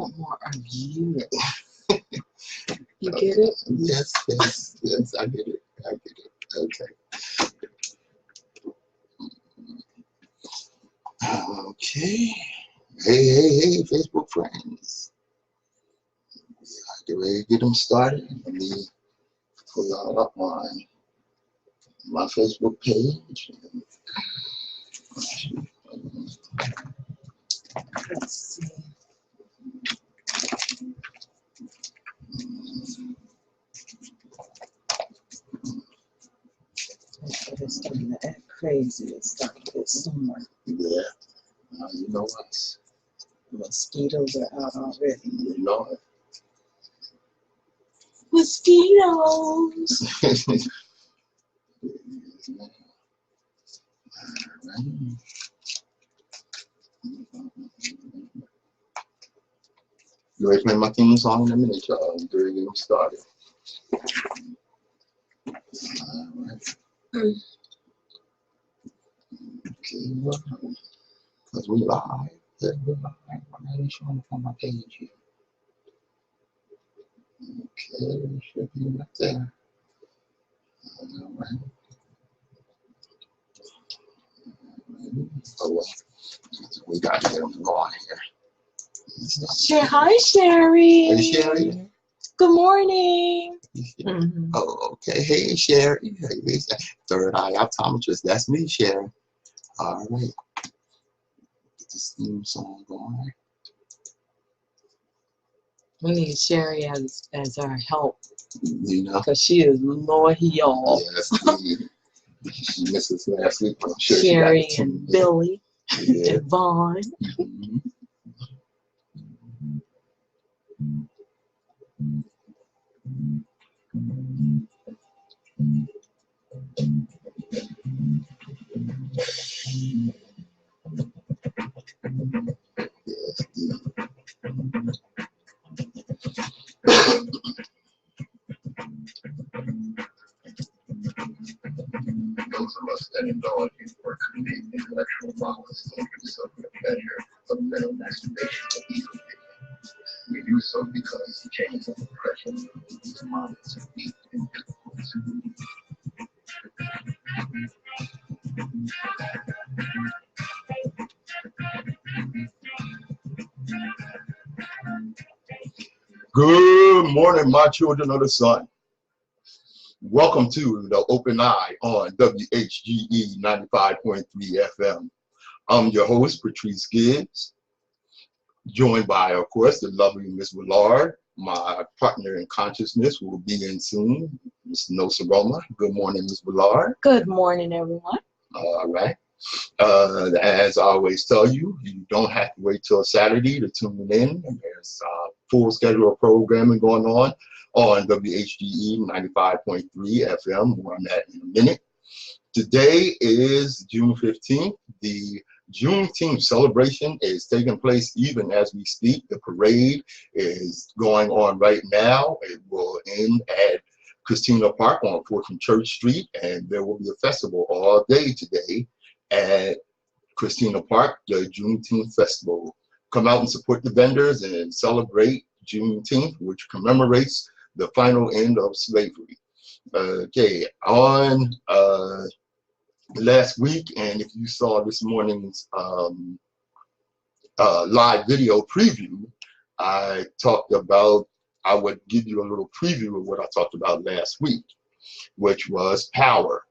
want more of you. You get it? Yes, I get it. Okay. Okay. Hey, Facebook friends. Get ready to get them started. Let me pull y'all up on my Facebook page. Let's see. It's starting to act crazy. It's starting to get summer. Yeah. You know us. Mosquitoes are out already. You know it. Mosquitoes. You ready to play my theme song in a minute, y'all? I'm ready to get them started. Alright. Okay, because we live. Yeah, we're live. I'm not showing up on my page here. Okay, it should be right there. Alright. Oh, well. We got to get them going here. Hi, Sherry. Hey, Sherry. Good morning. Oh, okay. Hey, Sherry. Hey, Third Eye Optometrist. That's me, Sherry. All right. Get this theme song going. We need Sherry as our help. You know? Because she is loyal. Yes, she missed us last week. I'm sure Sherry she got and Billy yeah. and Vaughn. Mm-hmm. Yes, those of us that indulge in or create intellectual violence don't do so for the pleasure of mental masturbation or evil. We do so because the chains of oppression these minds are deep and difficult to move. Good morning, my children of the sun. Welcome to the Open Eye on WHGE 95.3 FM. I'm your host, Patrice Gibbs, joined by, of course, the lovely Miss Vlard. My partner in consciousness will be in soon, Miss Nsoromma. Good morning, Miss Vlard. Good morning, everyone. All right. As I always tell you, you don't have to wait till Saturday to tune in. There's a full schedule of programming going on WHGE 95.3 FM. More on that in a minute. Today is June 15th. The Juneteenth celebration is taking place even as we speak. The parade is going on right now. It will end at Christina Park on 4th and Church Street, and there will be a festival all day today at Christina Park, the Juneteenth Festival. Come out and support the vendors and celebrate Juneteenth, which commemorates the final end of slavery. Okay, on last week, and if you saw this morning's live video preview, I talked about, I would give you a little preview of what I talked about last week, which was power.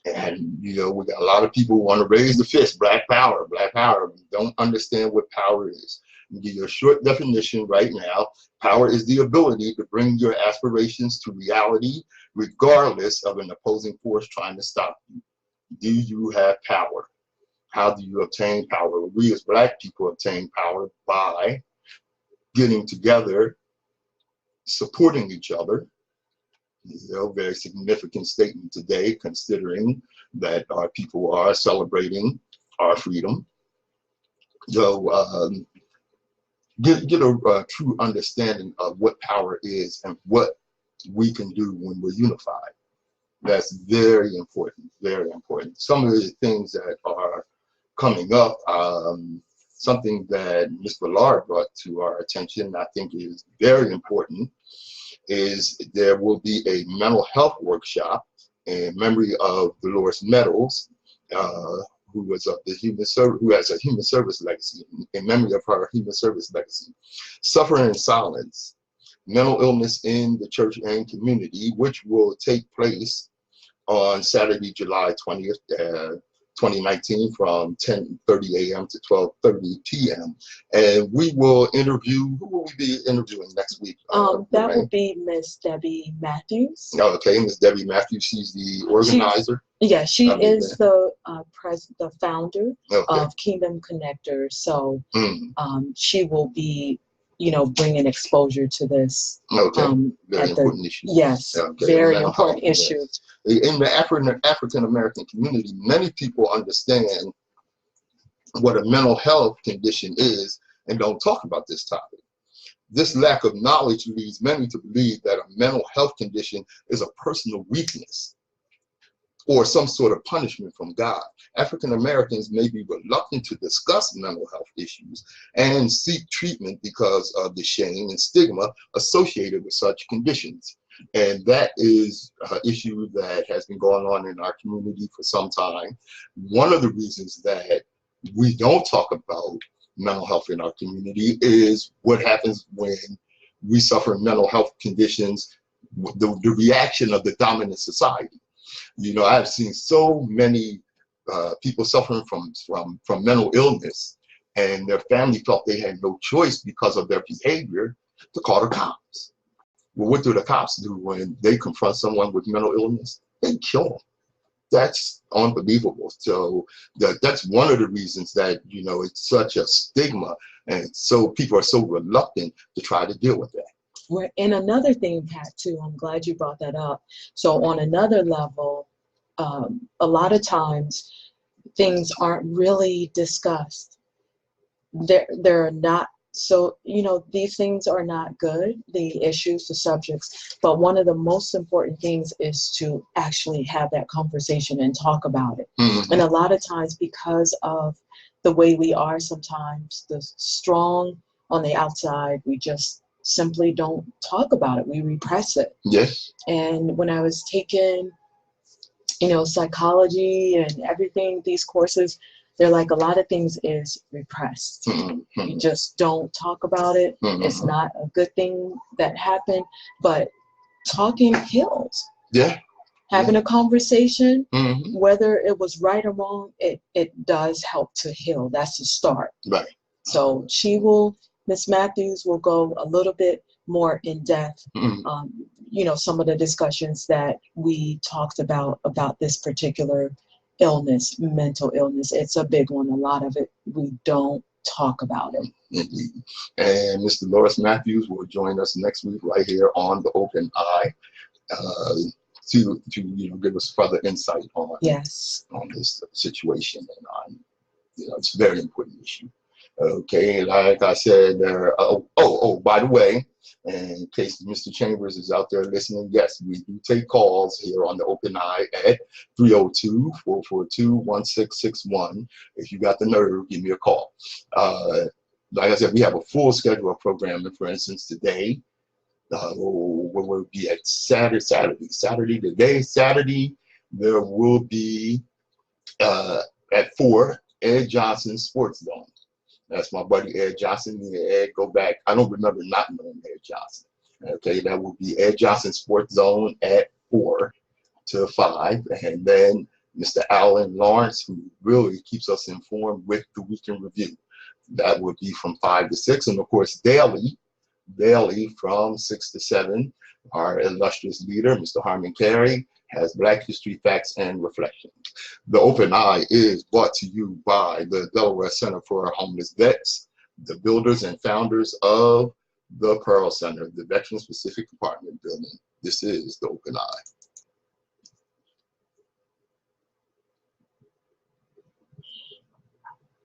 And, you know, we got a lot of people who want to raise the fist, black power, black power. We don't understand what power is. I'll give you a short definition right now. Power is the ability to bring your aspirations to reality, regardless of an opposing force trying to stop you. Do you have power? How do you obtain power? We as black people obtain power by getting together, supporting each other. You know, very significant statement today, considering that our people are celebrating our freedom. So get a true understanding of what power is and what we can do when we're unified. That's very important, very important. Some of the things that are coming up, something that Mr. Vlard brought to our attention, I think is very important, is there will be a mental health workshop in memory of Dolores Meadows, who was of the who has a human service legacy, in memory of her human service legacy. Suffering in Silence, Mental Illness in the Church and Community, which will take place on Saturday, July 20th, 2019, from 10:30 a.m. to 12:30 p.m. And we will interview, who will we be interviewing next week? That will be Miss Debbie Matthews. Okay, Miss Debbie Matthews, she's the organizer. She is the founder of Kingdom Connectors. So she will be, bringing exposure to this. Very important issue. Yes, very important issue. Yes. In the African American community, many people understand what a mental health condition is and don't talk about this topic. This lack of knowledge leads many to believe that a mental health condition is a personal weakness or some sort of punishment from God. African Americans may be reluctant to discuss mental health issues and seek treatment because of the shame and stigma associated with such conditions. And that is an issue that has been going on in our community for some time. One of the reasons that we don't talk about mental health in our community is what happens when we suffer mental health conditions, the reaction of the dominant society. I've seen so many people suffering from mental illness, and their family felt they had no choice because of their behavior to call the cops. Well, what do the cops do when they confront someone with mental illness? They kill them. That's unbelievable. So that's one of the reasons that, it's such a stigma, and so people are so reluctant to try to deal with that. Right. And another thing, Pat, too, I'm glad you brought that up. So on another level, a lot of times things aren't really discussed. They're not. So, these things are not good, the issues, the subjects, but one of the most important things is to actually have that conversation and talk about it. And a lot of times, because of the way we are sometimes, the strong on the outside, we just simply don't talk about it. We repress it. Yes. And when I was taking, psychology and everything, these courses, they're like, a lot of things is repressed. You just don't talk about it. It's not a good thing that happened, but talking heals. Yeah. Having a conversation, whether it was right or wrong, it does help to heal. That's the start. Right. So Miss Matthews will go a little bit more in depth, some of the discussions that we talked about this particular illness, mental illness. It's a big one. A lot of it, we don't talk about it. Indeed. And Mr. Loris Matthews will join us next week right here on The Open Eye to give us further insight on this situation. And it's a very important issue. Okay, like I said, by the way, in case Mr. Chambers is out there listening, yes, we do take calls here on The Open Eye at 302-442-1661. If you got the nerve, give me a call. Like I said, we have a full schedule of programming. For instance, today, we'll be at Saturday, there will be at 4, Ed Johnson Sports Zone. That's my buddy Ed Johnson. Me and Ed go back. I don't remember not knowing Ed Johnson. Okay, that will be Ed Johnson Sports Zone at 4 to 5. And then Mr. Alan Lawrence, who really keeps us informed with the Weekend Review. That would be from 5 to 6. And of course, daily from 6 to 7, our illustrious leader, Mr. Harmon Carey, has Black History Facts and Reflections. The Open Eye is brought to you by the Delaware Center for Homeless Vets, the builders and founders of the Pearl Center, the Veteran-Specific Apartment Building. This is The Open Eye.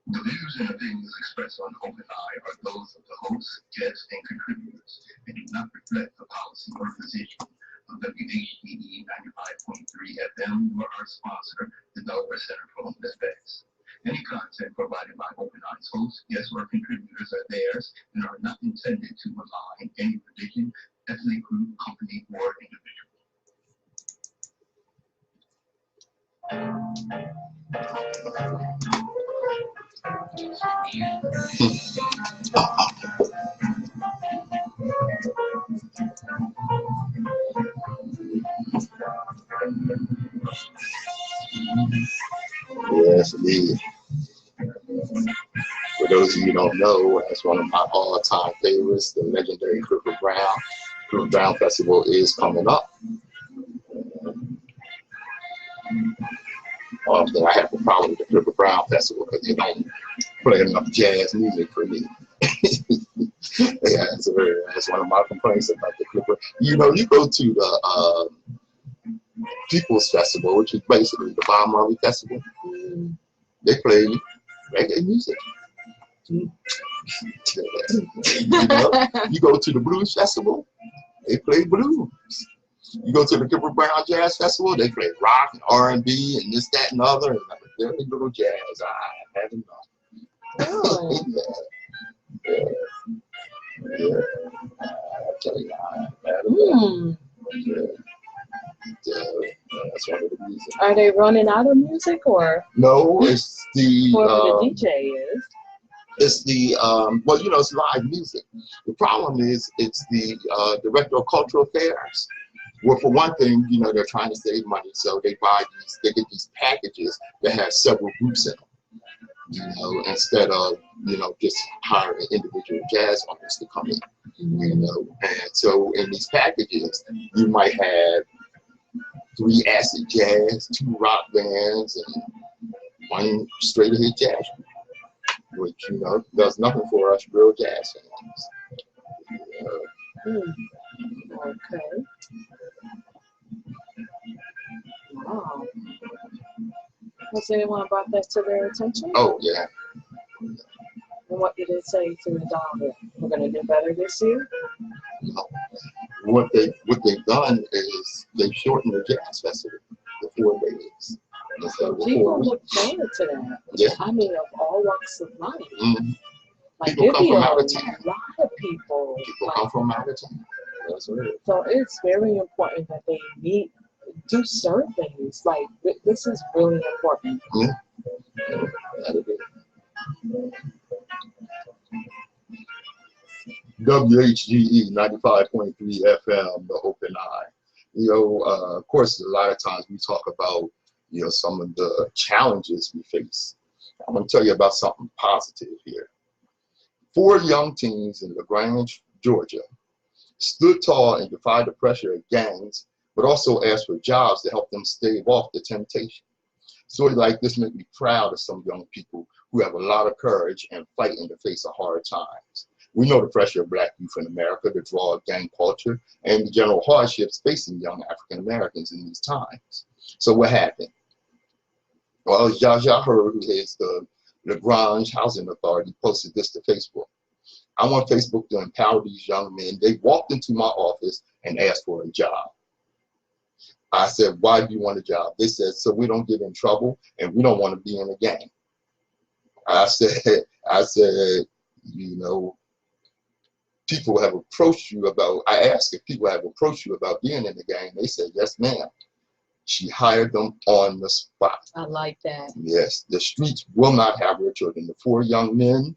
The views and opinions expressed on Open Eye are those of the hosts, guests, and contributors, and do not reflect the policy or position of WHGE 95.3 FM or our sponsor, the Delaware Center for Homeless Vets. Any content provided by OpenEye's hosts, guests, or contributors are theirs and are not intended to malign any religion, ethnic group, company, or individual. Yes, indeed. For those of you who don't know, that's one of my all-time favorites, the legendary Cripple Brown. Cripple Brown Festival is coming up. Often I have a problem with the Cripple Brown Festival because they don't play enough jazz music for me. Yeah, that's one of my complaints about the Cripple. You know, you go to the People's Festival, which is basically the Bob Marley Festival. They play reggae music. You know, you go to the Blues Festival, they play blues. You go to the Cripple Brown Jazz Festival, they play rock and R&B and this, that, and other. And very little jazz. I have enough. Oh. Yeah. I tell you, I have enough. That's one of the reasons. Are they running out of music, or? No, it's the whoever the DJ is. It's the well, you know, it's live music. The problem is it's the Director of Cultural Affairs. Well, for one thing, you know, they're trying to save money, so they get these packages that have several groups in them. You know, instead of, you know, just hiring individual jazz artists to come in. You know, and so in these packages, you might have 3 acid jazz, 2 rock bands, and 1 straight ahead jazz, which, you know, does nothing for us real jazz fans. Okay. Wow. Has anyone brought that to their attention? Oh, yeah. And what did it say to the dollar? We're going to do better this year? No. What they've done is they've shortened the jazz festival to 4 days. People look forward to that. Yeah. I mean, of all walks of life. Like, people come from out of a town. lot of people. People come from out of town. That's right. So it's very important that they do surveys. Like, this is really important. Yeah. WHGE 95.3 FM, the Open Eye. You know, of course, a lot of times we talk about, you know, some of the challenges we face. I'm going to tell you about something positive here. 4 young teens in LaGrange, Georgia, stood tall and defied the pressure of gangs, but also asked for jobs to help them stave off the temptation. Stories like this make me proud of some young people who have a lot of courage and fight in the face of hard times. We know the pressure of Black youth in America, the draw of gang culture, and the general hardships facing young African Americans in these times. So what happened? Well, y'all heard, who is the LaGrange Housing Authority, posted this to Facebook. I want Facebook to empower these young men. They walked into my office and asked for a job. I said, why do you want a job? They said, so we don't get in trouble and we don't want to be in a gang. I said, you know, people have approached you about, I asked if people have approached you about being in the gang. They said, yes, ma'am. She hired them on the spot. I like that. Yes, the streets will not have her children. The 4 young men,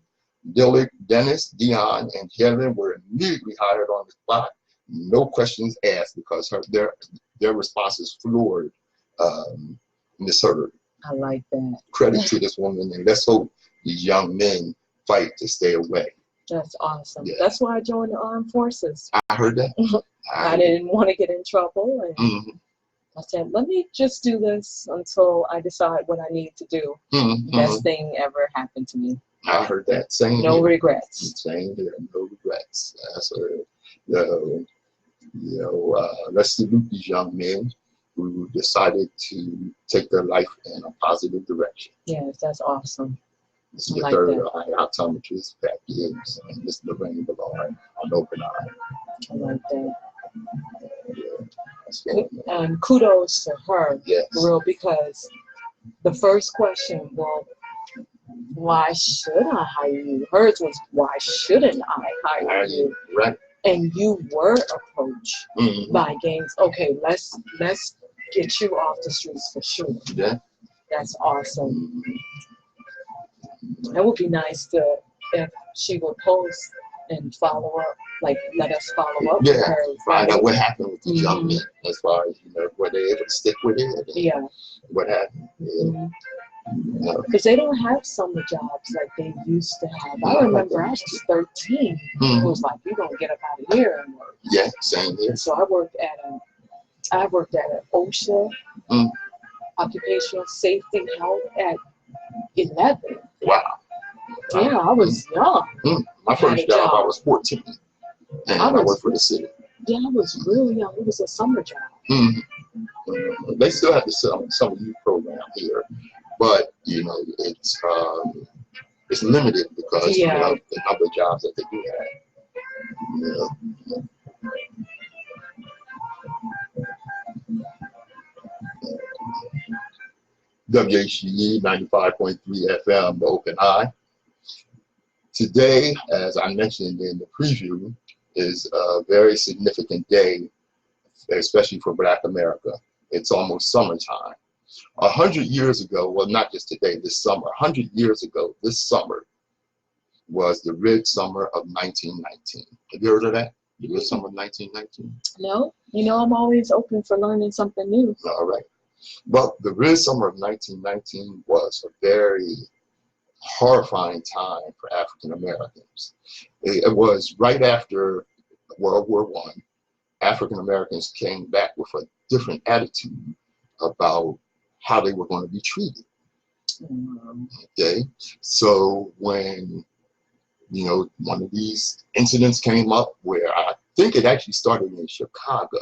Dillick, Dennis, Dion, and Helen, were immediately hired on the spot. No questions asked, because their responses floored Miss Heard. I like that. Credit to this woman, and let's hope these young men fight to stay away. That's awesome. Yeah. That's why I joined the armed forces. I heard that. I didn't want to get in trouble, and I said, let me just do this until I decide what I need to do. Best thing ever happened to me. I heard that. Same No here. regrets. Same here. No regrets. That's let's salute these young men who decided to take their life in a positive direction. Yes, that's awesome. This is the Like third that. optometrist, Pat Gibbs, and Miss Lorrine Vlard on Open Eye. I like that. Yeah, that's good. And kudos to her, Yes. for real, because the first question, well, why should I hire you? Hers was, why shouldn't I hire you? Right. And you were approached by gangs. Okay, let's get you off the streets for sure. Yeah. That's awesome. That would be nice if she would post and follow up, like let us follow up with her. Find out what happened with the young men, as far as, you know, were they able to stick with it? What happened? Because they don't have summer jobs like they used to have. I remember I was 13. It was like, you're gonna get up out of here and work. Yeah, same here. So I worked at an OSHA, occupational safety and health, at 11. Wow. Yeah, I was young. My first job, I was 14, and I worked for the city. Yeah, I was really young. It was a summer job. They still have the summer youth program here, but you know it's limited because you know, the number of jobs that they do have. WHGE 95.3 FM, the Open Eye. Today, as I mentioned in the preview, is a very significant day, especially for Black America. It's almost summertime. 100 years ago, well, not just today, this summer, 100 years ago, this summer was the Red Summer of 1919. Have you heard of that? The Red Summer of 1919? No. You know, I'm always open for learning something new. All right. Well, the Red Summer of 1919 was a very horrifying time for African Americans. It was right after World War I. African Americans came back with a different attitude about how they were going to be treated. Okay, so when, you know, one of these incidents came up, where I think it actually started in Chicago,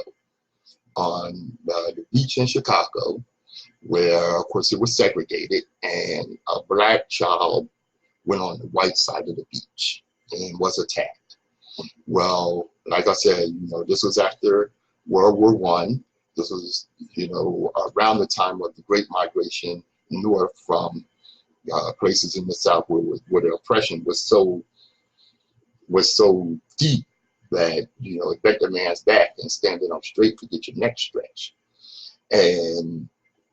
on the beach in Chicago, where of course it was segregated, and a Black child went on the white side of the beach and was attacked. Well, like I said, you know, this was after World War I. This was, you know, around the time of the Great Migration north from places in the South where the oppression was so deep that, you know, it bent the man's back and standing up straight to get your neck stretched. And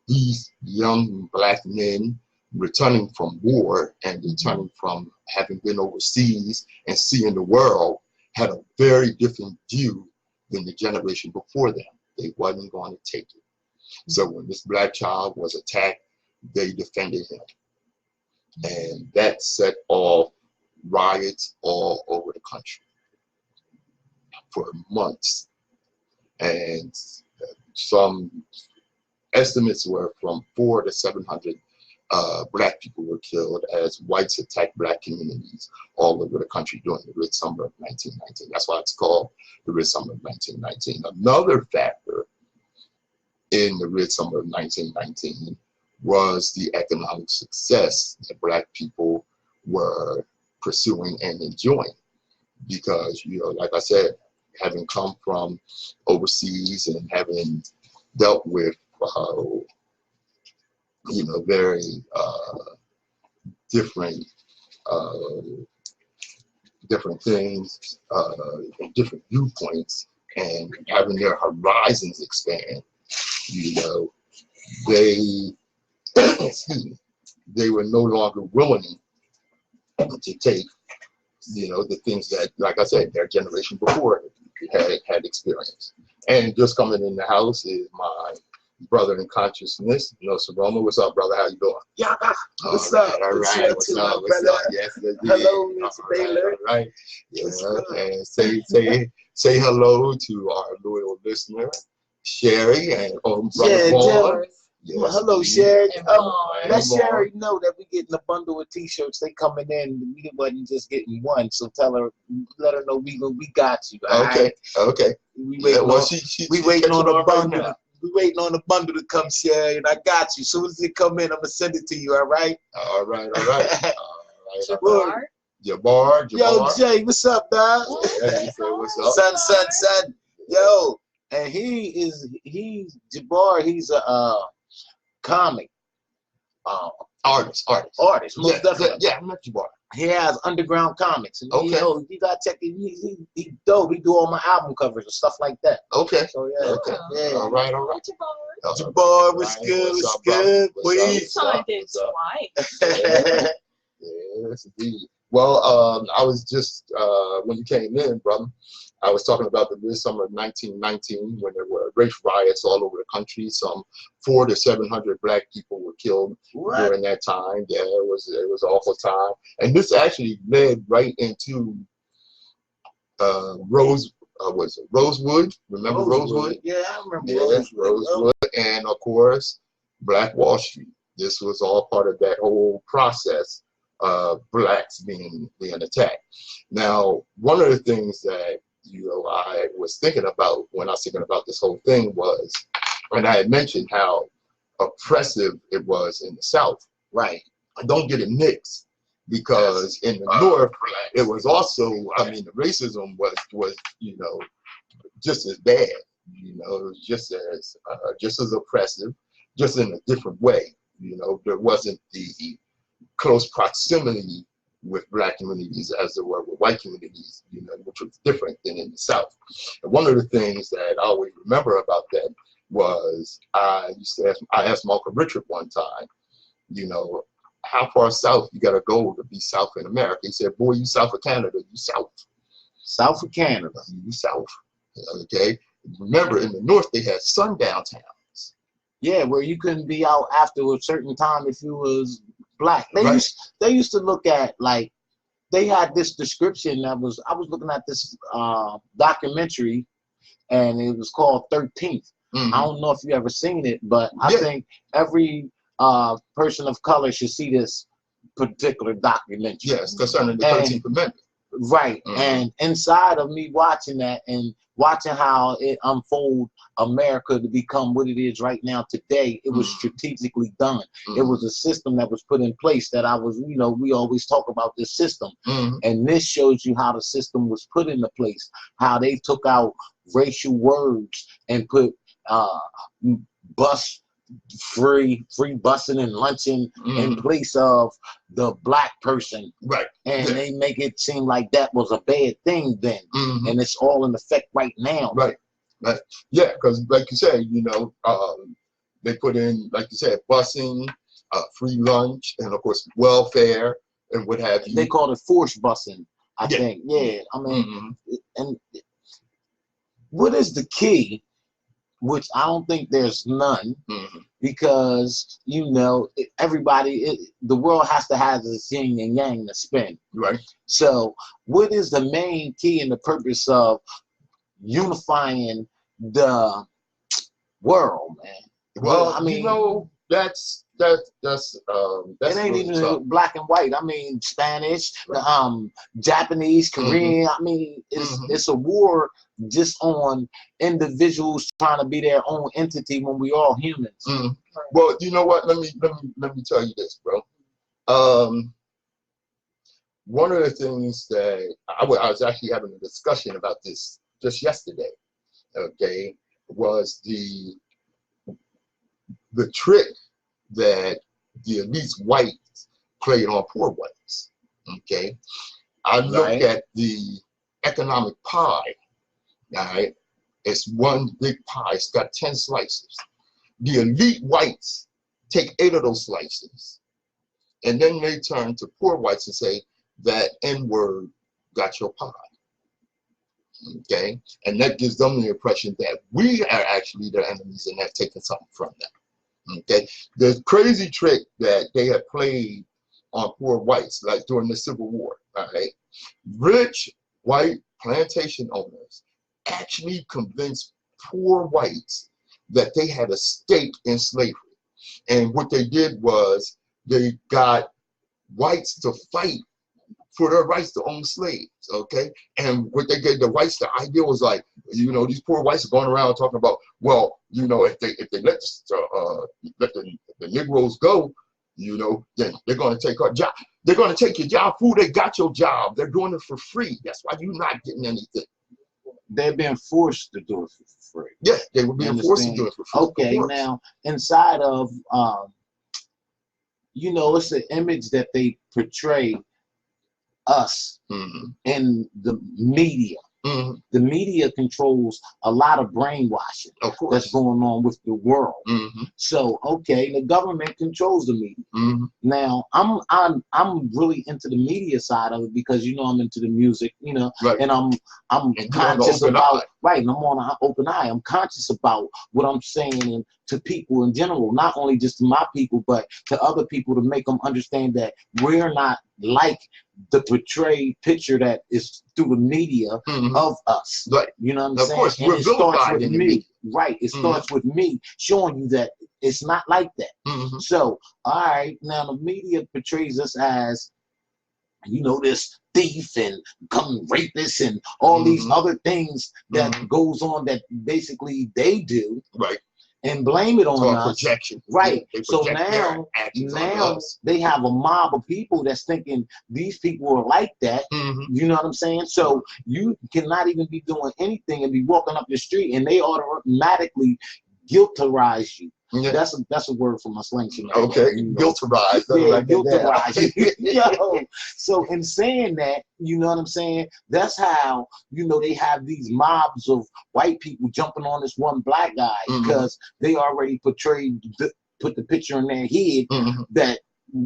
these young Black men returning from war and returning from having been overseas and seeing the world had a very different view than the generation before them. They wasn't going to take it. So when this Black child was attacked, they defended him. And that set off riots all over the country for months. And some estimates were from 400 to 700 Black people were killed as whites attacked Black communities all over the country during the Red Summer of 1919. That's why it's called the Red Summer of 1919. Another factor in the Red Summer of 1919 was the economic success that Black people were pursuing and enjoying. Because, you know, like I said, having come from overseas and having dealt with you know, very different things and different viewpoints, and having their horizons expand, you know, they excuse me, they were no longer willing to take, you know, the things that, like I said, their generation before had experienced. And just coming in the house is my brother in consciousness, Nsoromma. What's up, brother? How you doing? Yeah, what's up? All right, What's up, brother? Yes, hello, Mr. Baylor. All right. Yeah, and say hello to our loyal listener, Sherry, and brother Vlard. Yes, hello, Sherry. Let Sherry know that we getting a bundle of T-shirts. They coming in. We wasn't just getting one, so let her know we got you. Okay, right? Okay. We waiting on a bundle. Right, we waiting on the bundle to come, Sherry, and I got you. As soon as it come in, I'm gonna send it to you. All right. All right. All right. Jabbar. Yo, Jay, what's up, dog? Yeah, what's up? Son. Yo, and he's Jabbar. He's a comic Artist. Most definitely. Yeah, I met you, boy. He has Underground Comics. And Okay. You gotta check it. He dope. He do all my album covers and stuff like that. Okay. So yeah. Okay. Yeah. All right. Jabbar, what's good? What's good? Please. Yeah. Yes, indeed. Well, I was just when you came in, brother, I was talking about the midsummer of 1919 when there were race riots all over the country. Some 400 to 700 black people were killed during that time. Yeah, it was an awful time, and this actually led right into Rosewood. Remember Rosewood? Yeah, I remember Rosewood, and of course Black Wall Street. This was all part of that whole process of blacks being attacked. Now, one of the things that I was thinking about when I was thinking about this whole thing was, and I had mentioned how oppressive it was in the South. Right. Don't get it mixed, because in the North it was also, I mean, the racism was just as bad. It was just as oppressive, just in a different way. There wasn't the close proximity with black communities as there were with white communities, which was different than in the South. And one of the things that I always remember about that was I asked Malcolm Richard one time, how far south you gotta go to be South in America? He said, boy, you south of Canada, you south. South of Canada. You south. Okay. Remember, in the North they had sundown towns. Yeah, where you couldn't be out after a certain time if you was black. They used to look at, like, they had this description I was looking at this documentary, and it was called 13th. I don't know if you ever seen it, but I think every person of color should see this particular documentary. Yes, concerning the 13th Amendment. Right. And inside of me watching that and watching how it unfold America to become what it is right now today, it was strategically done. It was a system that was put in place that we always talk about this system. And this shows you how the system was put into place, how they took out racial words and put free busing and lunching in place of the black person. Right. And they make it seem like that was a bad thing then. And it's all in effect right now. Right. Yeah, because like you said, they put in, like you said, busing, free lunch, and of course welfare and what have you. They call it forced busing, I think. Yeah. I mean, and what is the key? Which I don't think there's none, because everybody, the world has to have this yin and yang to spin. Right. So, what is the main key and the purpose of unifying the world, man? Well, I mean, that's it ain't really even tough. Black and white. I mean, Spanish, Japanese, Korean. I mean, it's a war just on individuals trying to be their own entity when we all humans. Well, you know what? Let me tell you this, bro. One of the things that I was actually having a discussion about this just yesterday. Okay, was the trick that the elite whites played on poor whites. Okay, I look at the economic pie. All right, it's one big pie. It's got 10 slices. The elite whites take 8 of those slices, and then they turn to poor whites and say that N-word got your pie. Okay, and that gives them the impression that we are actually their enemies and they're taking something from them. Okay, the crazy trick that they have played on poor whites, like during the Civil War. All right, rich white plantation owners actually convinced poor whites that they had a stake in slavery, and what they did was they got whites to fight for their rights to own slaves. Okay, and what they gave the whites, the idea was like, these poor whites are going around talking about, well, if they let the Negroes go, then they're going to take our job. They're going to take your job. Fool, they got your job. They're doing it for free. That's why you're not getting anything. They're being forced to do it for free. Yeah, they were being forced to do it for free. Okay, now inside of you know, it's an image that they portray us in the media. The media controls a lot of brainwashing that's going on with the world. So, okay, the government controls the media. Now, I'm really into the media side of it because, you know, I'm into the music, you know, and I'm conscious about, and I'm on an open eye. I'm conscious about what I'm saying and to people in general, not only just to my people, but to other people, to make them understand that we're not like the portrayed picture that is through the media of us. You know what I'm saying? Of course, and we're it starts with me. media. It starts with me showing you that it's not like that. So, all right, now the media portrays us as, you know, this thief and gun rapist and all these other things that goes on that basically they do. And blame it on us. Projection. So now they have a mob of people that's thinking these people are like that. You know what I'm saying? So you cannot even be doing anything and be walking up the street and they automatically guilterize you. That's a word for my slang. Okay, guilterize. Guilterize. Yo, so in saying that, you know what I'm saying? That's how, you know, they have these mobs of white people jumping on this one black guy because they already put the picture in their head that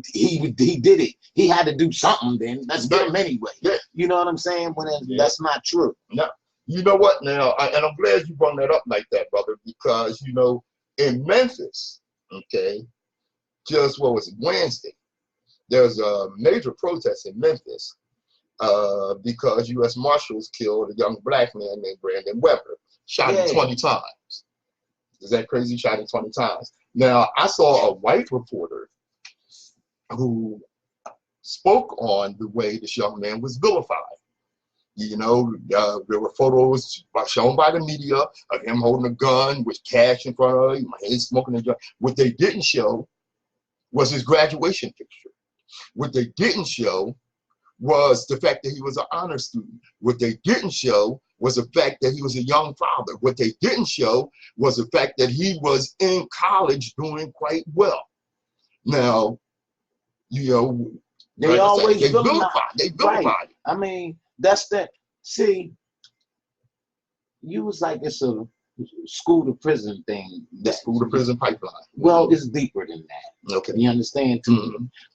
he did it. He had to do something. Then let's get him anyway. You know what I'm saying? When that's not true. No. You know what? Now, and I'm glad you brought that up like that, brother, because, you know, in Memphis, okay, just what was it, Wednesday, there's a major protest in Memphis because U.S. Marshals killed a young black man named Brandon Weber, shot him 20 times. Is that crazy? Shot him 20 times. Now, I saw a white reporter who spoke on the way this young man was vilified. You know, there were photos shown by the media of him holding a gun with cash in front of him, he's smoking a joint. What they didn't show was his graduation picture. What they didn't show was the fact that he was an honor student. What they didn't show was the fact that he was a young father. What they didn't show was the fact that he was in college doing quite well. Now, you know, they always vilified. They vilified. I mean, that's that. See, you was like, it's a school to prison thing. The school to prison pipeline. Well, it's deeper than that. Okay. You understand?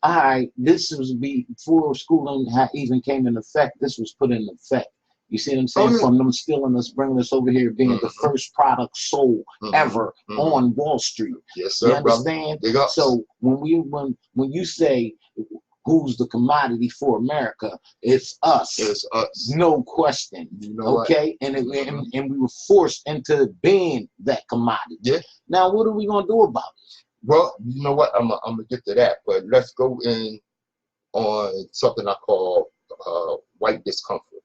All right, this was before schooling even came in effect. This was put in effect. You see what I'm saying? From them stealing us, bringing us over here, being the first product sold ever on Wall Street. Yes, sir. You understand? So when you say who's the commodity for America, it's us. It's us. No question. You know okay? And we were forced into being that commodity. Yeah. Now what are we gonna do about it? Well, you know what? I'm gonna get to that, but let's go in on something I call white discomfort.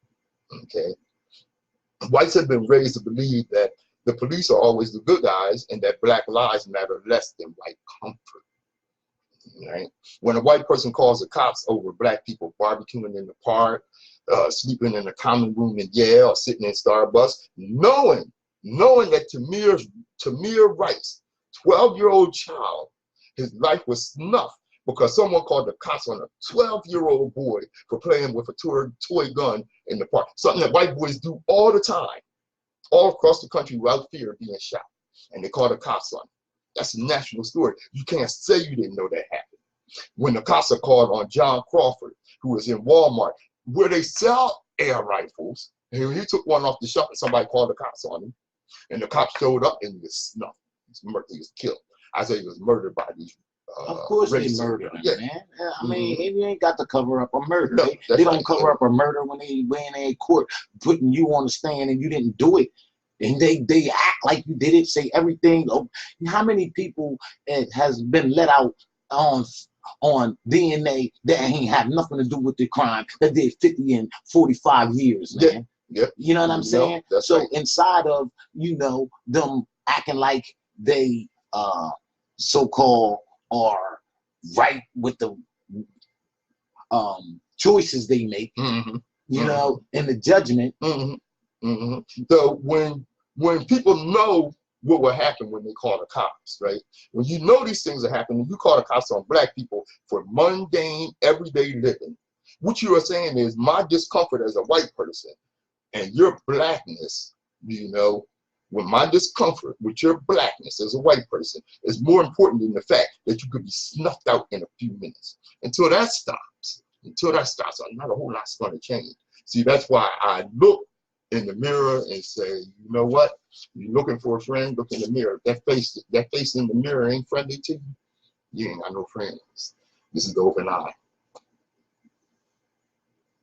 Okay. Whites have been raised to believe that the police are always the good guys and that black lives matter less than white comfort. Right? When a white person calls the cops over black people barbecuing in the park, sleeping in a common room in Yale, or sitting in Starbucks, knowing that Tamir Rice, 12-year-old child, his life was snuffed because someone called the cops on a 12-year-old boy for playing with a toy gun in the park. Something that white boys do all the time, all across the country without fear of being shot. And they call the cops on him. That's a national story. You can't say you didn't know that happened. When the cops are called on John Crawford, who was in Walmart, where they sell air rifles, and he took one off the shelf and somebody called the cops on him, and the cops showed up and he was snuffed. He was killed. I say he was murdered by these. Of course they murdered him, man. I mean, you ain't got to cover up a murder. No, they don't cover up a murder when they in court putting you on the stand and you didn't do it. And they act like you did it, say everything. How many people has been let out on DNA that ain't have nothing to do with the crime that did 50 and 45 years, man? Yeah. You know what I'm saying? So inside of, you know, them acting like they so-called are right with the choices they make, you know, in the judgment. So when people know what will happen when they call the cops, right? When you know these things are happening, you call the cops on black people for mundane, everyday living. What you are saying is my discomfort as a white person and your blackness, you know, with my discomfort with your blackness as a white person is more important than the fact that you could be snuffed out in a few minutes. Until that stops, not a whole lot's going to change. See, that's why I look in the mirror and say, you know what? You're looking for a friend, look in the mirror. That face in the mirror ain't friendly to you. You ain't got no friends. This is the open eye.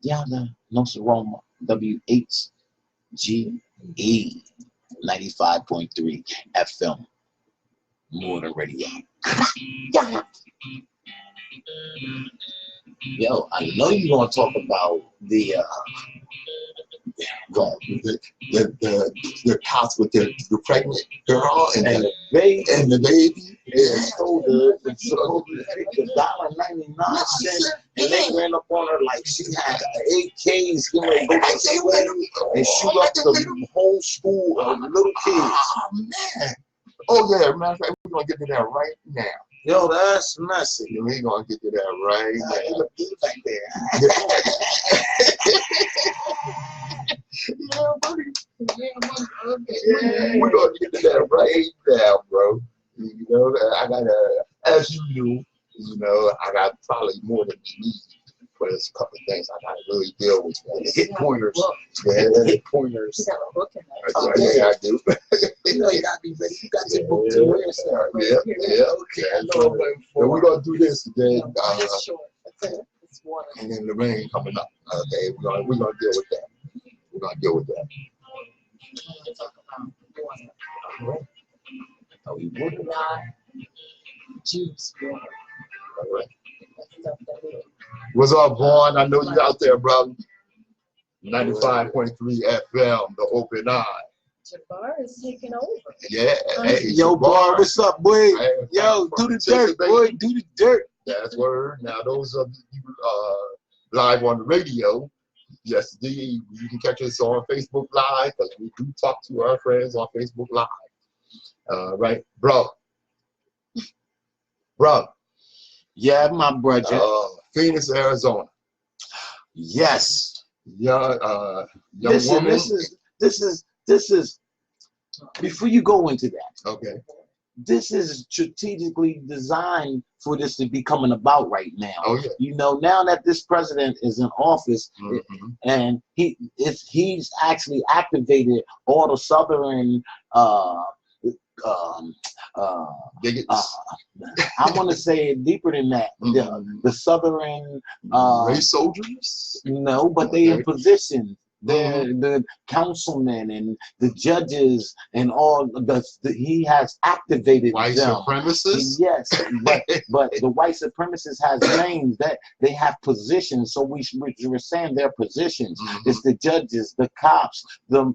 Yana Nsoromma, WHGE 95.3 FM, Morning Radio. Yo, I know you're gonna talk about the house with the pregnant girl and the baby. And the baby. Yeah, so the $1.99, and they ran up on her like she had AKs, and shoot up the whole school of little kids. Oh man! Oh yeah, matter of fact, we're gonna get to that right now. Yo, that's messy. We're gonna get to that right now. Back there. Yeah, buddy. We're gonna get to that right now, bro. You know, I gotta, as you know, I got probably more than you need. But there's a couple of things I gotta really deal with. Hit pointers. Yeah, hit pointers. You got a book in there. Yeah, I do. You know you gotta be ready. You got your book to read. Yeah. Okay. So we're gonna do this today. It's short. That's it. It's water. And then Lorrine coming up. Okay, we're gonna deal with that. We're gonna deal with that. Talk about water. Oh, we would. Not juice water. All right. That's stuff that we What's up, Vaughn? I know you out there, brother. 95.3 FM, the open eye. Jabbar is taking over. Yeah. Hey, Yo, boy, what's up, boy? Hey, Yo, do the dirt, boy. Do the dirt. That's word. Now, those of you live on the radio, yes, you can catch us on Facebook Live, because we do talk to our friends on Facebook Live. Right, bro. Yeah, my brother. Phoenix, Arizona. Yes. Young Listen, woman. this is. Before you go into that, Okay. this is strategically designed for this to be coming about right now. Oh yeah. You know, now that this president is in office, and he's actually activated all the southern I want to say it deeper than that. The southern race soldiers? No, but they in position. They're the councilmen and the judges and all he has activated white them. supremacists? Yes, but the white supremacists has names that they have positions. So we're saying their positions. It's the judges, the cops, the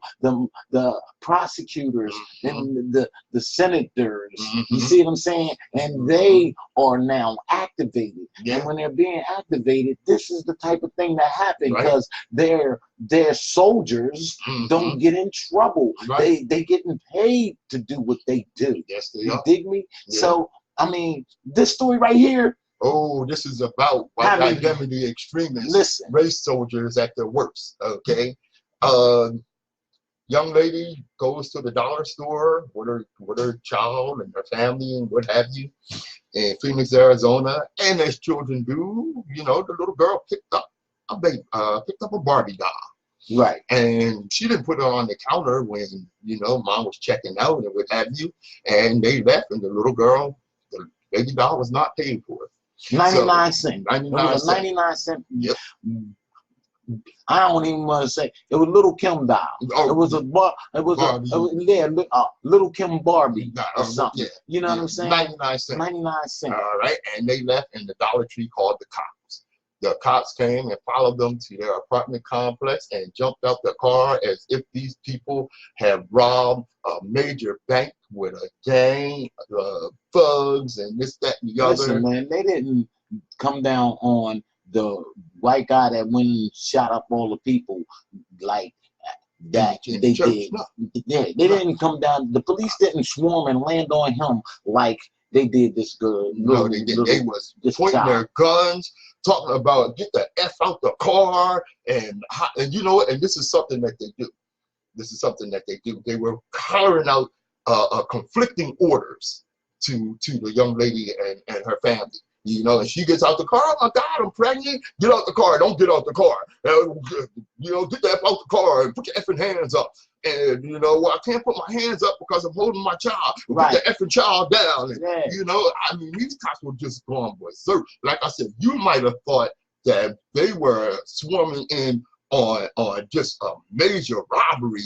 prosecutors, and the senators. You see what I'm saying? And they are now activated. Yeah. And when they're being activated, this is the type of thing that happens because their soldiers don't get in trouble. Right. They getting paid to do what they do. Yes, they You are. dig me? Yeah. So I mean, this story right here. Oh, this is about white identity extremists, Listen, race soldiers at their worst. Okay. Young lady goes to the dollar store with her child and her family and what have you in Phoenix, Arizona, and as children do, you know, the little girl picked up a Barbie doll. right. And she didn't put it on the counter when, you know, mom was checking out and what have you. And they left, and the little girl, the baby doll, was not paid for. 99 cents. 99 cents. 99 cents. Yep. I don't even want to say it was Little Kim doll. Oh, it was Little Kim Barbie or something. Yeah. You know what I'm saying? 99 cents. 99 cents. All right. And they left, and the Dollar Tree called the cops. The cops came and followed them to their apartment complex and jumped out the car as if these people had robbed a major bank with a gang, thugs, and this, that, and the other. Listen, man, they didn't come down on the white guy that went and shot up all the people. Like, that in the they church. did. No. Yeah, they didn't come down. The police didn't swarm and land on him like they did this girl. No, they didn't. They was pointing their guns, talking about get the F out the car, and you know what? And this is something that they do. This is something that they do. They were carrying out conflicting orders to the young lady and her family. You know, and she gets out the car. Oh my God, I'm pregnant. Get out the car. Don't get out the car. You know, get the F out the car and put your effing hands up. And you know, well, I can't put my hands up because I'm holding my child. Right. Put the effing child down. And, you know, I mean, these cops were just going berserk. Like I said, you might have thought that they were swarming in on just a major robbery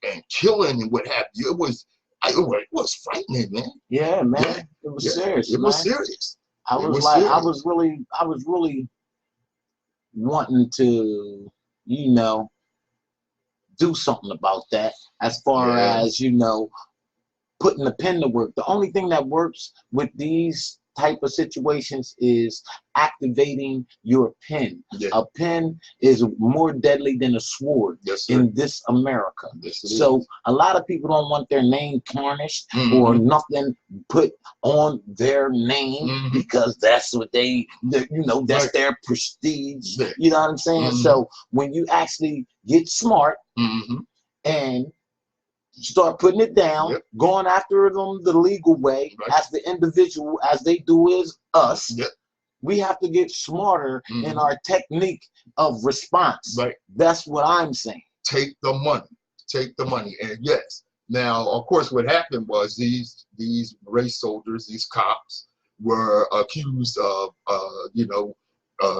and killing and what have you. It was frightening, man. Yeah, man. Yeah. It was serious. It was serious. I was really wanting to, you know, do something about that as far as, you know, putting the pen to work. The only thing that works with these type of situations is activating your pen. A pen is more deadly than a sword in this America. So a lot of people don't want their name tarnished or nothing put on their name because that's what you know, that's their prestige. You know what I'm saying? So when you actually get smart and start putting it down, going after them the legal way, as the individual, as they do is us. We have to get smarter in our technique of response. That's what I'm saying. Take the money. Take the money. And yes, now, of course, what happened was these race soldiers, these cops, were accused of, you know,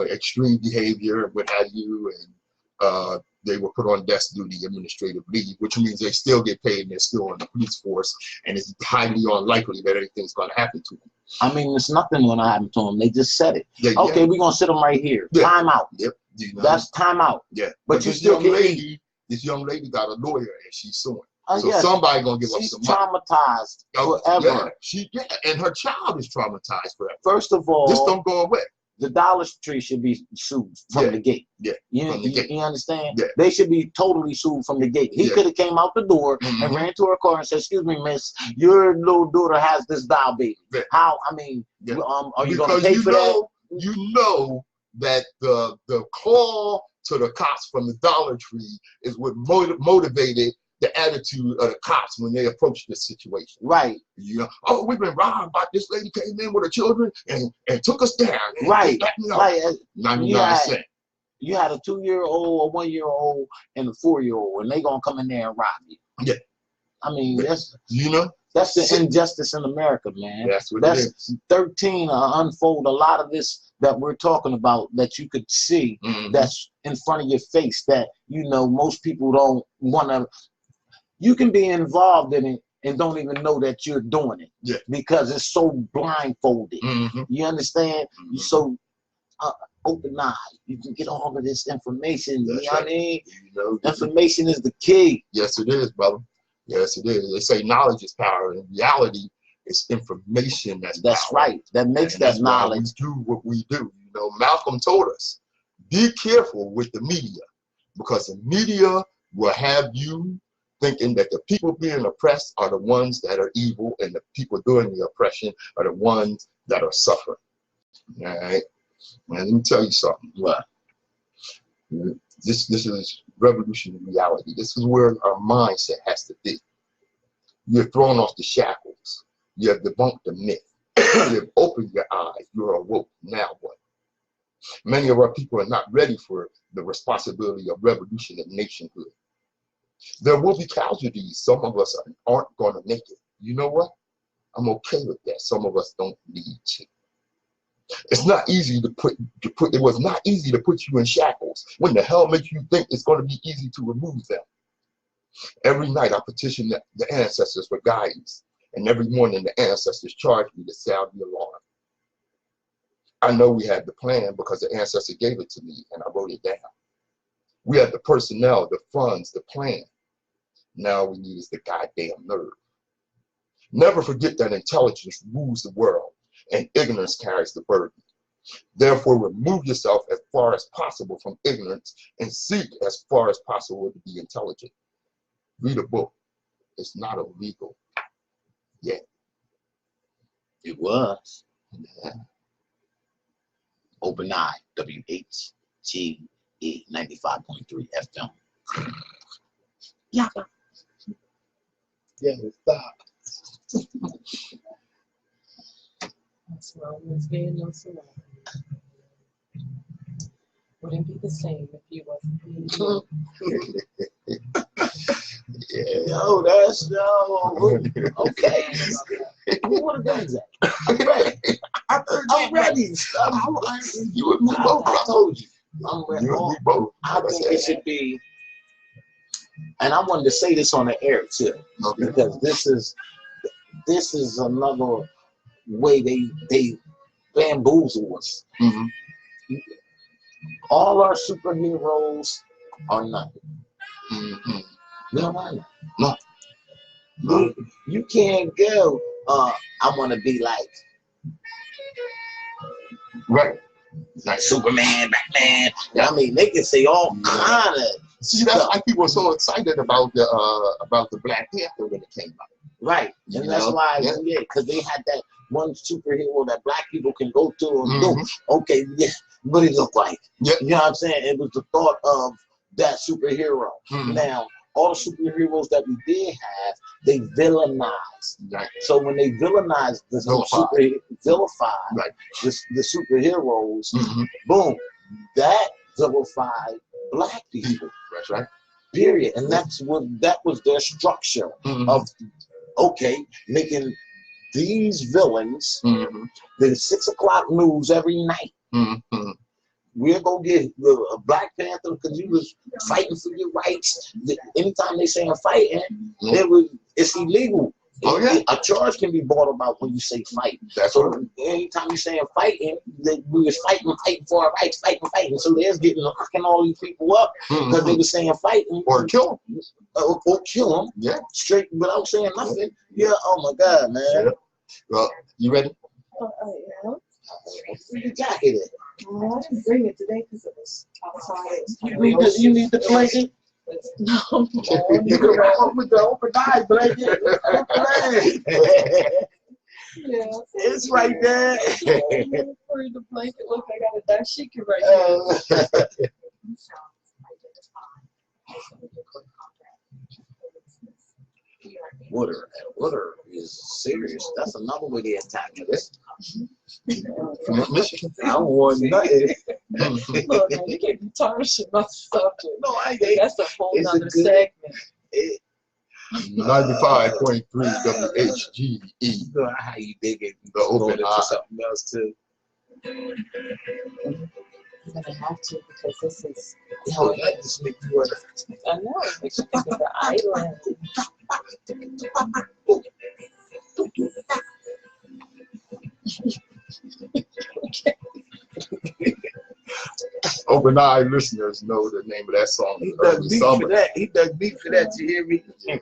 extreme behavior, what have you, and they were put on desk duty, administrative leave, which means they still get paid and they're still in the police force, and it's highly unlikely that anything's going to happen to them. I mean, it's nothing going to happen to them. They just said it. Okay, we're going to sit them right here. Time out. You know? That's time out. But you still this young lady got a lawyer and she's suing. So somebody going to give up some money. She's traumatized forever. And her child is traumatized forever. First of all, this don't go away. The Dollar Tree should be sued from the gate. You understand? They should be totally sued from the gate. He could have came out the door and ran to her car and said, "Excuse me, miss, your little daughter has this doll baby. How? I mean, are you going to pay for that?" You know that the call to the cops from the Dollar Tree is what motivated the attitude of the cops when they approach this situation. You know, oh, we've been robbed, but this lady came in with her children and took us down. And 99 cents. You had a 2-year-old, a 1-year-old, and a 4-year-old, and they gonna come in there and rob you. I mean, that's the injustice in America, man. That's what it is. 13 unfold a lot of this that we're talking about that you could see that's in front of your face that, you know, most people don't want to. You can be involved in it and don't even know that you're doing it because it's so blindfolded. You understand? You're so open-eyed. You can get all of this information. You know what I mean? You know, information is the key. Yes, it is, brother. Yes, it is. They say knowledge is power. In reality, it's information that's power. Right. That makes that knowledge. We do what we do. You know, Malcolm told us, be careful with the media because the media will have you thinking that the people being oppressed are the ones that are evil and the people doing the oppression are the ones that are suffering. All right? And let me tell you something. This is revolutionary reality. This is where our mindset has to be. You're thrown off the shackles. You have debunked the myth. You have opened your eyes. You're awoke. Now what? Many of our people are not ready for the responsibility of revolution and nationhood. There will be casualties. Some of us aren't going to make it. You know what? I'm okay with that. Some of us don't need to. It's not easy to put. It was not easy to put you in shackles. When the hell makes you think it's going to be easy to remove them? Every night I petition the ancestors for guidance, and every morning the ancestors charge me to sound the alarm. I know we had the plan because the ancestor gave it to me, and I wrote it down. We had the personnel, the funds, the plan. Now we need is the goddamn nerve. Never forget that intelligence rules the world and ignorance carries the burden. Therefore, remove yourself as far as possible from ignorance and seek as far as possible to be intelligent. Read a book. It's not illegal yet. It was. Yeah. Open Eye, WHGE 95.3 FM. Yeah. Yeah, stop. Nsoromma's being Nsoromma. Wouldn't be the same if you wasn't being you. Yeah. Yo, that's okay. What a guys at? I'm ready. You would move both. I told you. I'm ready. You would move both. I think it should be, and I wanted to say this on the air too, Okay. because this is another way they bamboozle us. Mm-hmm. All our superheroes are nothing. Mm-hmm. No. You can't go. I want to be like Right. Like Superman, Batman. I mean, they can say all kind of. See, that's why people are so excited about the Black Panther when it came out. Right, and that's why, because they had that one superhero that black people can go to and do. Okay, what he look like? Yeah. You know what I'm saying? It was the thought of that superhero. Now, all the superheroes that we did have, they villainized. Right. So when they villainized the right. the superheroes, boom, that vilified black people. That's right. Period. And that was their structure of making these villains the 6 o'clock news every night. We're gonna get a Black Panther because he was fighting for your rights. Anytime they saying fighting, it's illegal. Oh, yeah. A charge can be brought about when you say fight. That's so right. anytime you saying fighting, we was fighting for our rights, fighting. So they're locking all these people up because they were saying fighting. Or kill them. Or kill them. Yeah. Straight without saying nothing. Yeah. Oh my God, man. Yeah. Well, you ready? Yeah. Where the jacket at? Well, I didn't bring it today because it was outside. You need the blanket? No. You can wrap with the open eye blanket. Yeah. It's right there. For the blanket, look, I got a dashiki right here. Water is serious. That's another way they attack this. From Michigan. I don't want nothing. Look, man, you can't be tarnishing my subject. No, I ain't. That's a whole nother segment. 95.3 WHGE. You know how you dig it. The open eye. Something else too. I'm gonna have to because this is. Yo, that just make you I know. It makes you think of the island. Open eye listeners know the name of that song. He dug deep for that. He dug deep for that. You hear me? Yeah.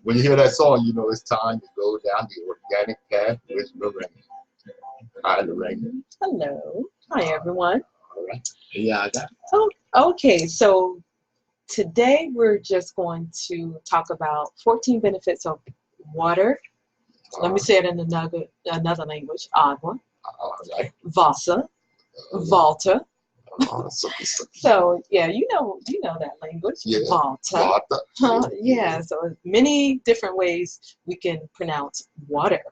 When you hear that song, you know it's time to go down the organic path with Lorrine. Hi, Lorrine. Hello. Hi, everyone. All right. Yeah, I got it. Oh, okay. So today we're just going to talk about 14 benefits of water. Let me say it in another language. Agua, Right. Vasa, Volta. So, So yeah, you know that language. Yeah. Volta. Yeah. So many different ways we can pronounce water.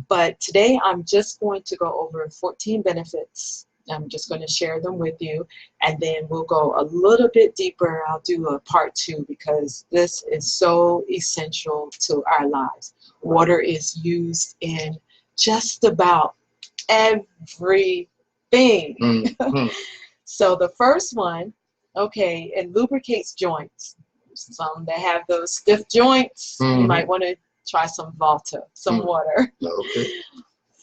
But today I'm just going to go over 14 benefits. I'm just going to share them with you, and then we'll go a little bit deeper. I'll do a part 2 because this is so essential to our lives. Water is used in just about everything. So the first one, it lubricates joints. Some that have those stiff joints, you might want to try some Volta, some water. Okay.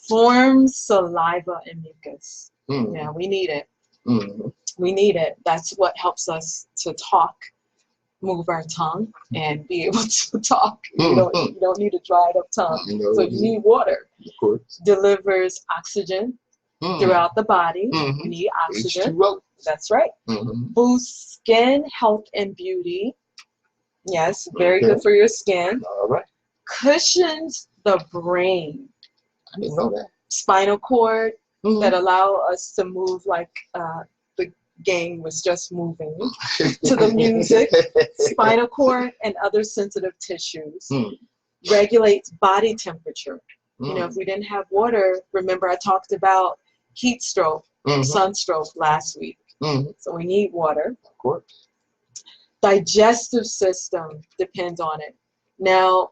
Forms saliva and mucus. Yeah, we need it. We need it. That's what helps us to talk, move our tongue, and be able to talk. You don't need a dried up tongue. So you need water. Of course. Delivers oxygen throughout the body. You need oxygen. H2O. That's right. Boosts skin health and beauty. Yes, very Okay. good for your skin. All right. Cushions the brain. I didn't know that. Spinal cord Mhm. that allow us to move like the gang was just moving to the music. Spinal cord and other sensitive tissues. Mm. Regulates body temperature. You know, Mm. if we didn't have water, remember I talked about heat stroke, Mhm. sunstroke last week. Mhm. So we need water. Of course. Digestive system depends on it. Now,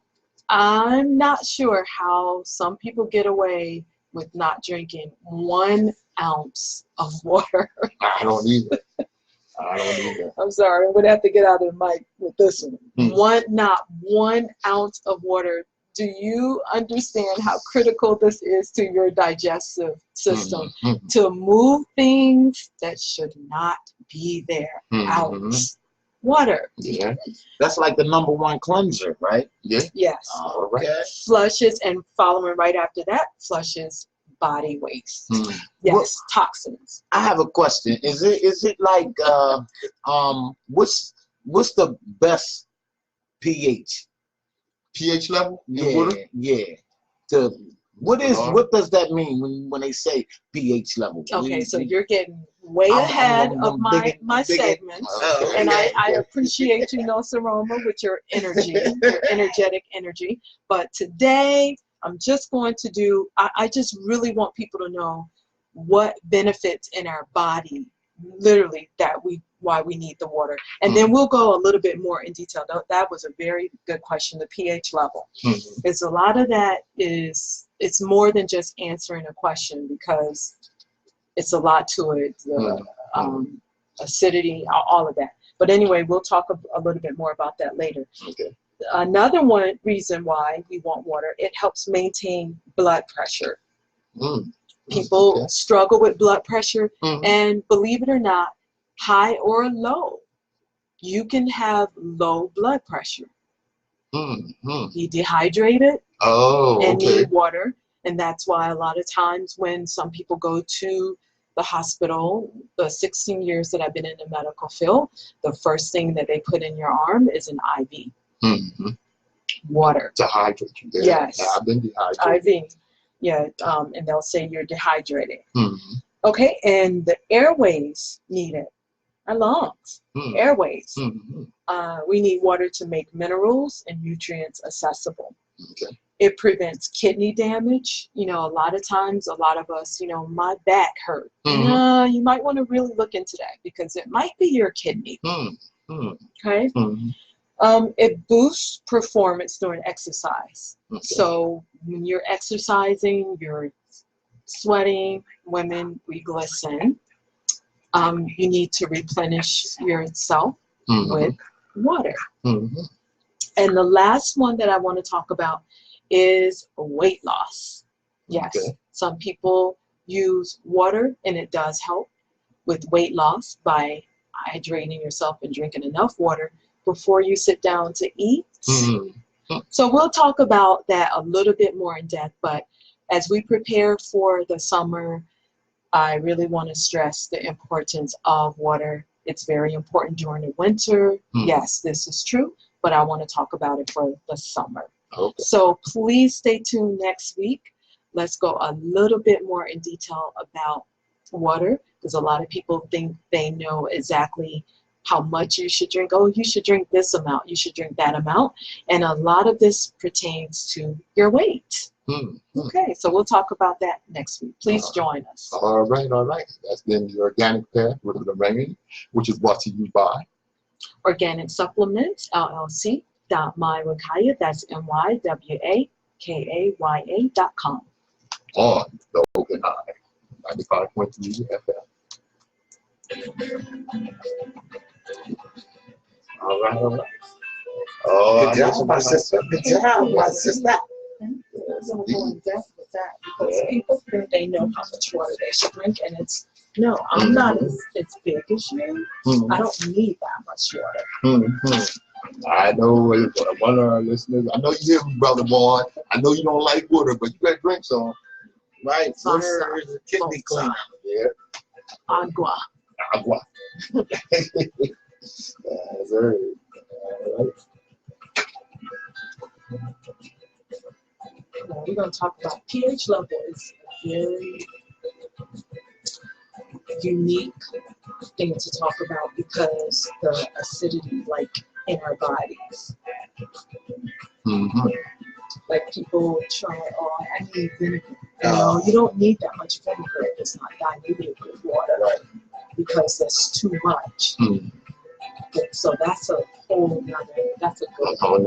I'm not sure how some people get away with not drinking 1 ounce of water. I don't either. I don't either. I'm sorry, I'm gonna have to get out of the mic with this one. Hmm. Not 1 ounce of water. Do you understand how critical this is to your digestive system? Mhm. To move things that should not be there Mhm. out. Water. Yeah. That's like the #1 cleanser, right? Yeah. Yes. All right. Okay. Flushes, and following right after that, flushes body waste. Mm. Yes, toxins. I have a question. Is it like what's the best pH? pH level in Yeah, water? yeah. What does that mean when they say pH level? Okay, so you're getting way I'm ahead of digging. my segment. Okay. And I appreciate you, Nsoromma, with your energy, your energetic energy. But today, I'm just going to do, I just really want people to know what benefits in our body, literally, why we need the water. And then we'll go a little bit more in detail. That was a very good question, the pH level. Mhm. It's a lot of that it's more than just answering a question, because it's a lot to it. Acidity, all of that. But anyway, we'll talk a little bit more about that later. Okay. Another reason why we want water, it helps maintain blood pressure. Mm. People Okay. struggle with blood pressure, Mhm. and believe it or not, high or low, you can have low blood pressure. Mhm. Be dehydrated Oh, and okay. need water. And that's why a lot of times when some people go to the hospital, the 16 years that I've been in the medical field, the first thing that they put in your arm is an IV. Mhm. Water. To hydrate you. Yeah. Yes. I've been dehydrated. IV. Yeah, and they'll say you're dehydrated. Mhm. Okay, and the airways need it. Our lungs, Mhm. airways. Mhm. We need water to make minerals and nutrients accessible. Okay. It prevents kidney damage. You know, a lot of times, a lot of us, my back hurt. Mhm. You might want to really look into that, because it might be your kidney. Mhm. Okay. Mhm. It boosts performance during exercise. Okay. So when you're exercising, you're sweating. Women, we glisten. You need to replenish yourself with water. Mhm. And the last one that I want to talk about is weight loss. Yes, Okay. some people use water, and it does help with weight loss by hydrating yourself and drinking enough water before you sit down to eat. Mhm. So we'll talk about that a little bit more in depth, but as we prepare for the summer, I really want to stress the importance of water. It's very important during the winter. Yes, this is true, but I want to talk about it for the summer. Okay. So please stay tuned next week. Let's go a little bit more in detail about water, because a lot of people think they know exactly how much you should drink. Oh, you should drink this amount, you should drink that amount. And a lot of this pertains to your weight. Okay, so we'll talk about that next week. Please join us. All right, all right. That's been the Organic Path with Lorrine, which is brought to you by Organic Supplements, LLC. Mywakaya, that's MYWAKAYA.com. on the Open Eye, 95.3 FM. All right, all right. Oh, Good job, my sister. Good job, my sister. So we'll go in depth with that, because people think they know how much water they should drink, and I'm not as big as you. I don't need that much water. I know one of our listeners, I know you hear me, Brother Boy. I know you don't like water, but you better drink some. Right, water is a kidney cleaner. Yeah. Agua. Agua. That's right. All right. we're going to talk about pH level. Is a very unique thing to talk about because the acidity, like in our bodies. Like people try, oh, I need vinegar. You know, you don't need that much vinegar if it's not diluted with water, because that's too much. So that's a whole nother, that's a good one.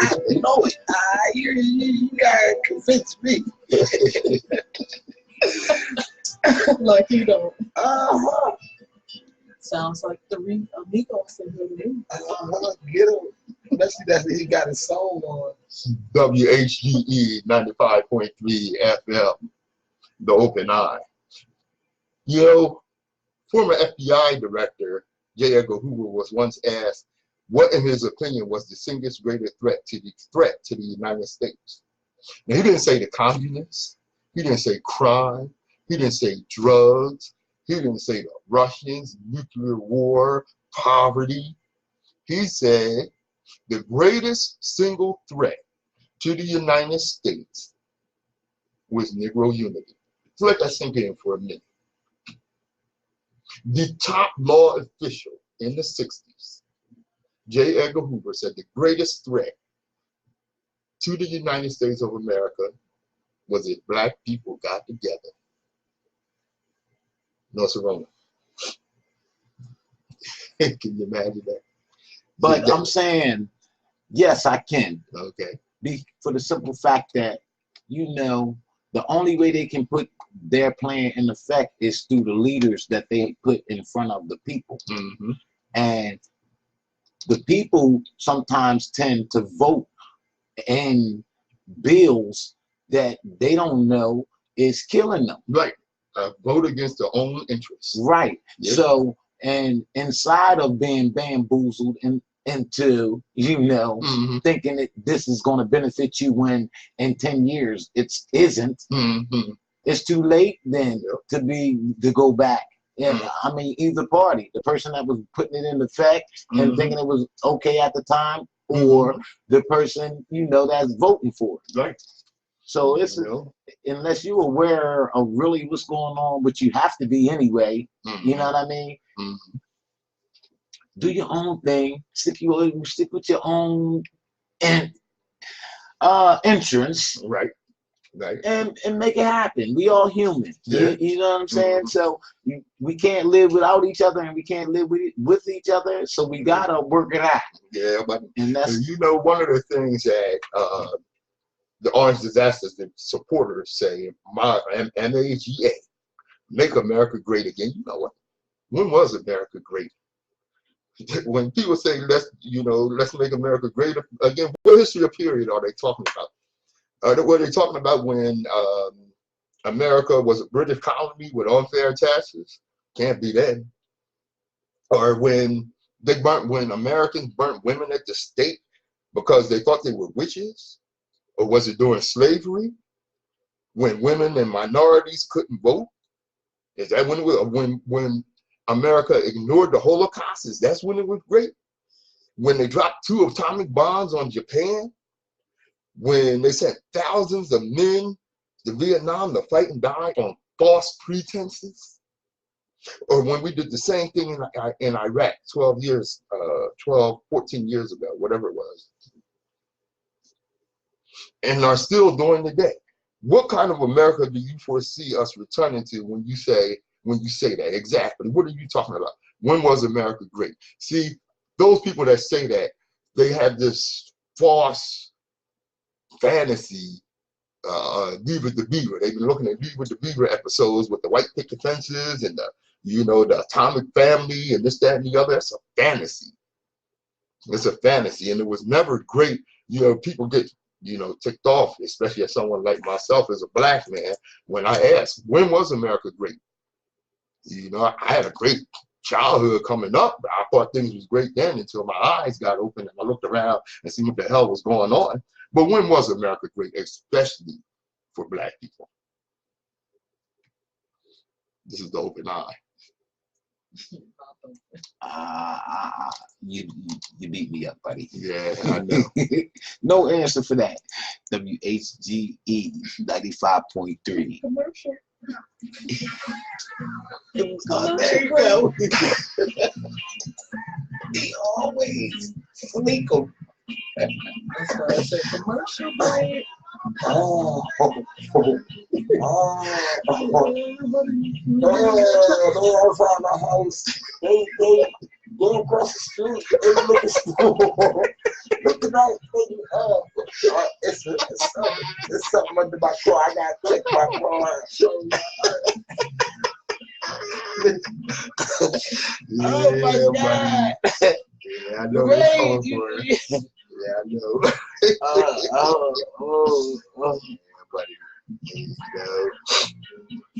I know it. You gotta convince me. Like you don't. Sounds like the amigos in here to me. Get him. Especially that he got his song on. WHGE 95.3 FM, The Open Eye. You know, former FBI Director J. Edgar Hoover was once asked what, in his opinion, was the single greatest threat to the United States. Now, he didn't say the communists. He didn't say crime. He didn't say drugs. He didn't say the Russians, nuclear war, poverty. He said the greatest single threat to the United States was Negro unity. So let that sink in for a minute. The top law official in the 60s, J. Edgar Hoover, said the greatest threat to the United States of America was if black people got together. Nsoromma. Can you imagine that? But I'm saying, yes, I can. Okay. For the simple fact that, you know, the only way they can put their plan in effect is through the leaders that they put in front of the people. And the people sometimes tend to vote in bills that they don't know is killing them. Right. Vote against their own interests. Right. Yes. So, and inside of being bamboozled into, you know, thinking that this is going to benefit you when in 10 years it isn't, it's too late then to go back. And I mean, either party, the person that was putting it in effect and thinking it was okay at the time, or the person, you know, that's voting for it. Right. So it's, unless you're aware of really what's going on, which you have to be anyway, you know what I mean? Do your own thing, stick with your own insurance. Right. Right. And make it happen. We all human. Yeah. You know what I'm saying? So we can't live without each other, and we can't live with each other. So we gotta work it out. Yeah, but and that's, you know, one of the things that the Orange Disasters, the supporters say, MHGA, make America great again. You know what? When was America great? When people say let's make America great again, what history period are they talking about? Were they talking about when America was a British colony with unfair taxes? Can't be that. Or when Americans burnt women at the stake because they thought they were witches? Or was it during slavery, when women and minorities couldn't vote? Is that when it was? When America ignored the Holocaust? Is that when it was great? When they dropped 2 atomic bombs on Japan? When they sent thousands of men to Vietnam to fight and die on false pretenses? Or when we did the same thing in Iraq 14 years ago, whatever it was, and are still doing today? What kind of America do you foresee us returning to when you say that? Exactly. What are you talking about? When was America great? See, those people that say that, they have this false fantasy. Leave the Beaver. They've been looking at Leave the Beaver episodes with the white picket fences and the atomic family and this, that, and the other. That's a fantasy. It's a fantasy, and it was never great. You know, people get ticked off, especially as someone like myself as a black man, when I ask, when was America great? You know, I had a great childhood coming up. I thought things was great then until my eyes got open and I looked around and see what the hell was going on. But when was America great, especially for black people? This is the Open Eye. You beat me up, buddy. Yeah, I know. No answer for that. WHGE 95.3. Commercial. There you go. They always leak 'em. That's why I said commercial break. Oh, they outside my house. They go across the street. They look at school. Look at that thing. It's something under my car. I gotta check my car. Oh my God! Yeah, I know they're calling for it. Yeah, I know. Yeah, buddy. You know.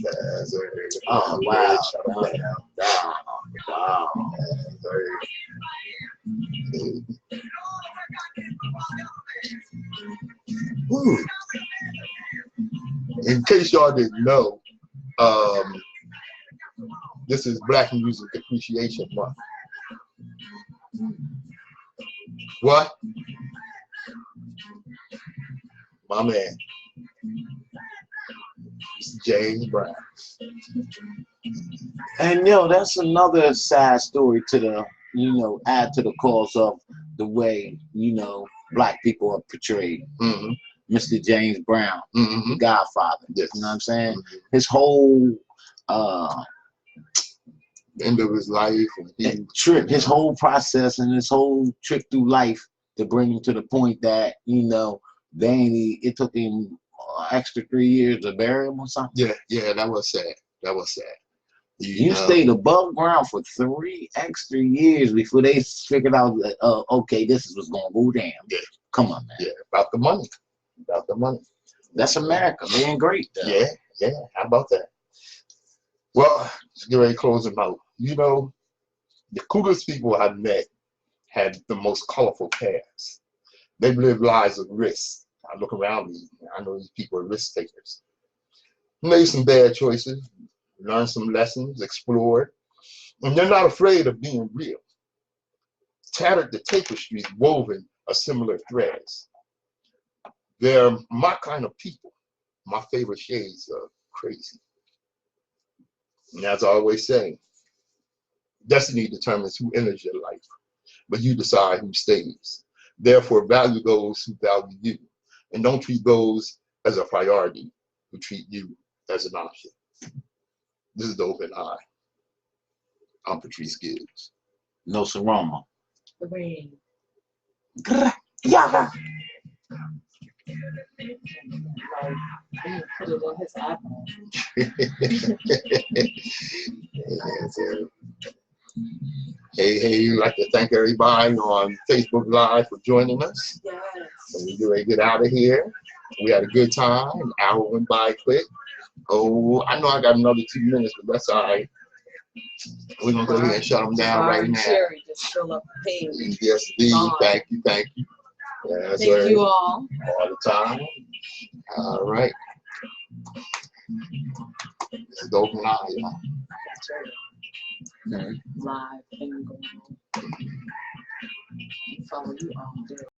That's right. Oh wow! Shut up. Wow! That's right. Whew. In case y'all didn't know, this is Black Music Appreciation Month. What? My man, Mr. James Brown. And that's another sad story to the add to the cause of the way Black people are portrayed. Mm-hmm. Mr. James Brown, Mm-hmm. the Godfather. Yes. You know what I'm saying? Mm-hmm. His whole End of his life and his whole process and his whole trip through life to bring him to the point that it took him extra 3 years to bury him or something. Yeah, that was sad. That was sad. You stayed above ground for 3 extra years before they figured out that okay, this is what's gonna go down. Yeah. Come on, man. Yeah, about the money. About the money. That's America. Being great. Yeah. How about that? Well, let's get ready to close them out. The coolest people I've met had the most colorful paths. They've lived lives of risk. I look around me, I know these people are risk takers. Made some bad choices, learned some lessons, explored, and they're not afraid of being real. Tattered the tapestries woven of similar threads. They're my kind of people, my favorite shades of crazy. And as I always say, destiny determines who enters your life, but you decide who stays. Therefore, value those who value you, and don't treat those as a priority who treat you as an option. This is the Open Eye. I'm Patrice Gibbs. Nsoromma. Lorrine. Yeah. Like, put it in his iPhone. Hey, I'd like to thank everybody on Facebook Live for joining us. Yes. And we get ready to get out of here. We had a good time. An hour went by quick. Oh, I know I got another 2 minutes, but that's all right. We're going to go ahead and shut them down right now. Cherry just fill up the page. Yes, indeed. Thank you. Yeah, Thank you all. All the time. All right. This is the Open Eye, y'all. Live and go. Follow you all day.